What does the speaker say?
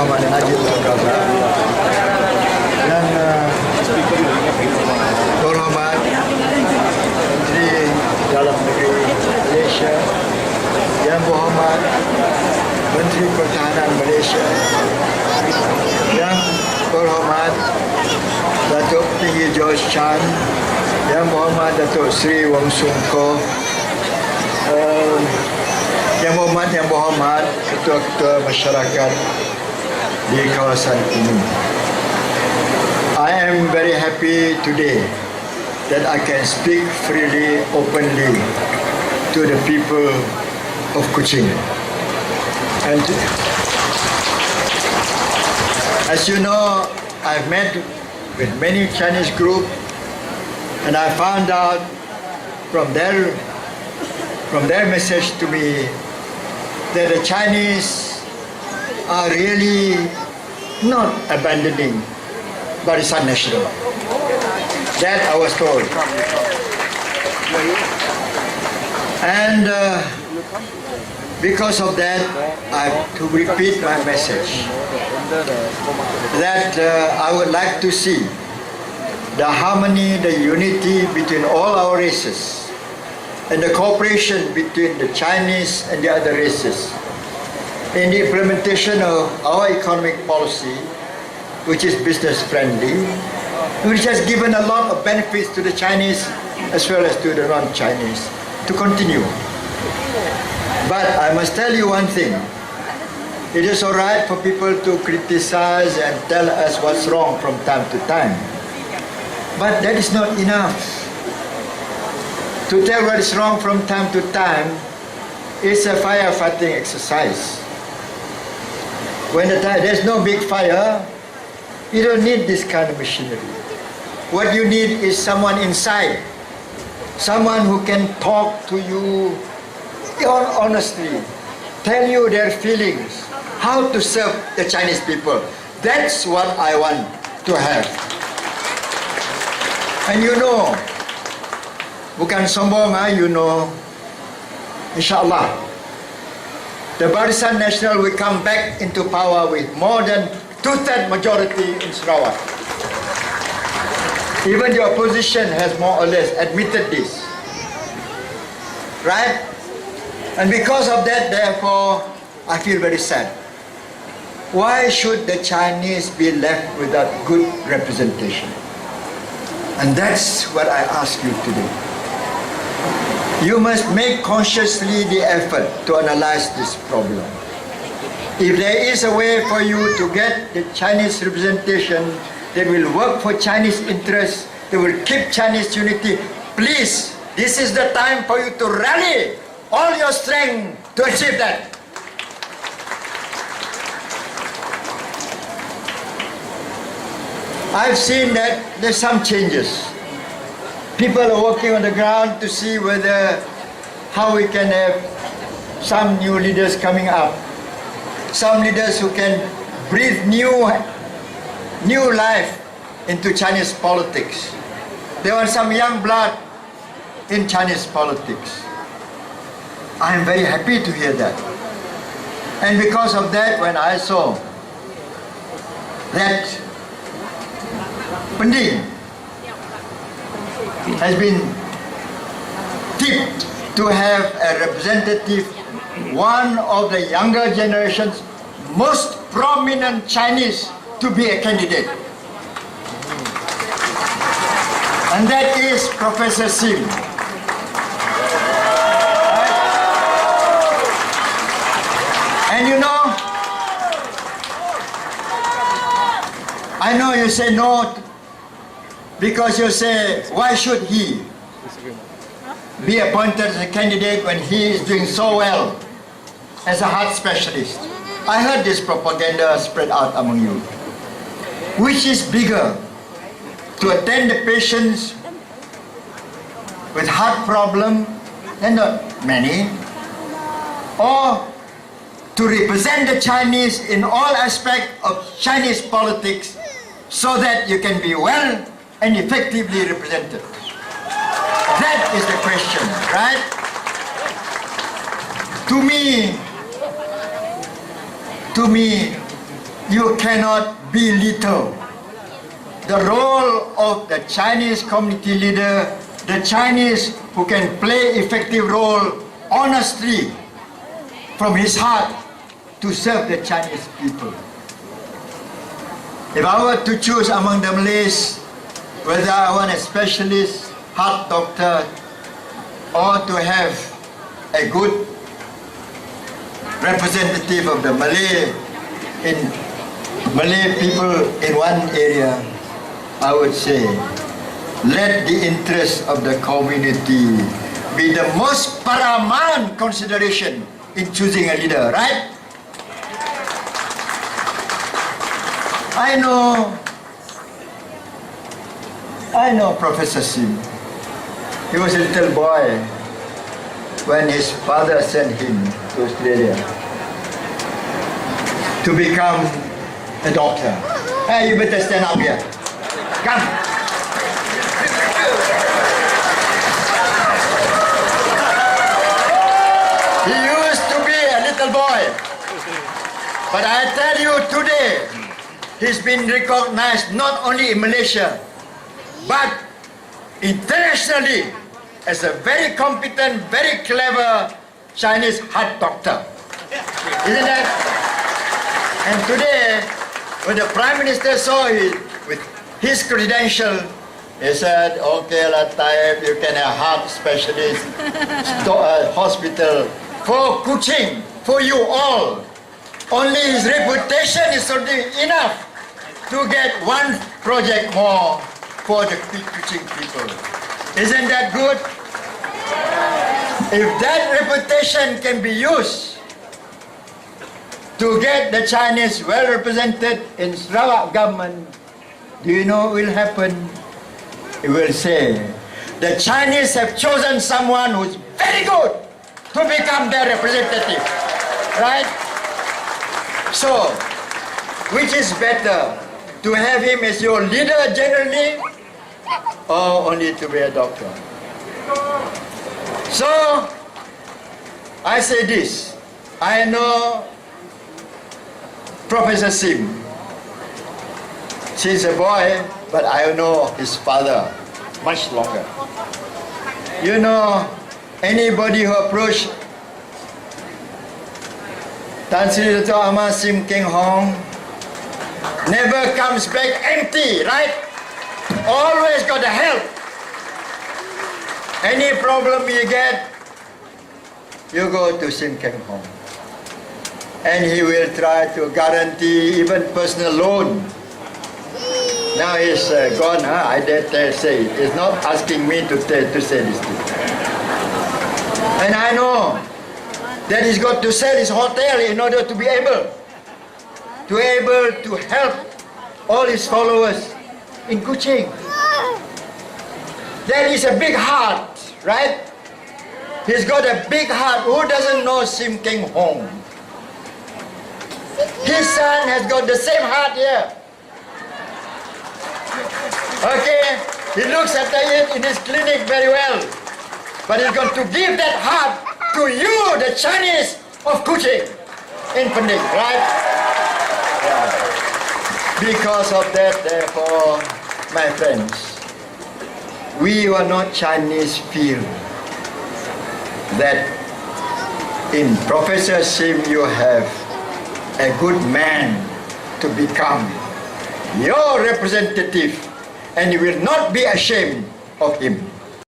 Muhammad Najib yang berhormat Menteri Dalam Negeri Malaysia, yang berhormat Menteri Pertahanan Malaysia, yang berhormat Datuk Tinggi George Chan, yang berhormat Datuk Seri Wong Sung Koh, yang berhormat ketua-ketua masyarakat di kawasan ini. I am very happy today that I can speak freely, openly to the people of Kuching. And as you know, I've met with many Chinese groups, and I found out from their message to me that the Chinese are really not abandoning Barisan Nasional. That I was told. And because of that, I have to repeat my message that I would like to see the harmony, the unity between all our races, and the cooperation between the Chinese and the other races in the implementation of our economic policy, which is business friendly, which has given a lot of benefits to the Chinese as well as to the non-Chinese, to continue. But I must tell you one thing. It is all right for people to criticize and tell us what's wrong from time to time. But that is not enough. To tell what is wrong from time to time is a firefighting exercise. When there's no big fire, you don't need this kind of machinery. What you need is someone inside, someone who can talk to you honestly, tell you their feelings, how to serve the Chinese people. That's what I want to have. And you know, bukan sombong, you know, insyaAllah, the Barisan Nasional will come back into power with more than two-thirds majority in Sarawak. Even the opposition has more or less admitted this. Right? And because of that, therefore, I feel very sad. Why should the Chinese be left without good representation? And that's what I ask you today. You must make consciously the effort to analyze this problem. If there is a way for you to get the Chinese representation that will work for Chinese interests, that will keep Chinese unity, please, this is the time for you to rally all your strength to achieve that. I've seen that there's some changes. People are working on the ground to see how we can have some new leaders coming up. Some leaders who can breathe new life into Chinese politics. They want some young blood in Chinese politics. I am very happy to hear that. And because of that, when I saw that Pehin has been tipped to have a representative, one of the younger generation's most prominent Chinese to be a candidate. And that is Professor Sim. And you know, I know you say no, because you say, why should he be appointed as a candidate when he is doing so well as a heart specialist? I heard this propaganda spread out among you. Which is bigger, to attend the patients with heart problem, and not many, or to represent the Chinese in all aspects of Chinese politics so that you can be well and effectively represented? That is the question, right? To me, you cannot belittle the role of the Chinese community leader, the Chinese who can play effective role honestly from his heart to serve the Chinese people. If I were to choose among the Malays whether I want a specialist heart doctor or to have a good representative of the Malay people in one area, I would say, let the interest of the community be the most paramount consideration in choosing a leader, right? I know Professor Sim. He was a little boy when his father sent him to Australia to become a doctor. Hey, you better stand up here. Come. He used to be a little boy. But I tell you today, he's been recognized not only in Malaysia, but internationally as a very competent, very clever Chinese heart doctor. Isn't that? And today, when the Prime Minister saw it with his credential, he said, okay, Taib, you can have heart specialist, hospital for Kuching, for you all. Only his reputation is already enough to get one project more for the Kuching people. Isn't that good? If that reputation can be used to get the Chinese well represented in Sarawak government, do you know what will happen? It will say, the Chinese have chosen someone who's very good to become their representative, right? So, which is better, to have him as your leader generally, or only to be a doctor? So, I say this, I know Professor Sim since a boy, but I know his father much longer. You know, anybody who approached Tan Sri Dato' Ahmad Sim Keng Hong never comes back empty, right? Always got the help. Any problem you get, you go to Sim Keng Hong. And he will try to guarantee even personal loan. Now he's gone, I dare say it. He's not asking me to say this thing. And I know that he's got to sell his hotel in order to be able to help all his followers in Kuching. That is a big heart, right? He's got a big heart. Who doesn't know Sim Keng Hong? His son has got the same heart here. Okay, he looks after it in his clinic very well. But he's going to give that heart to you, the Chinese of Kuching, in Pehin, right? Yeah. Because of that, therefore, my friends, we who are not Chinese feel that in Professor Sim you have a good man to become your representative, and you will not be ashamed of him.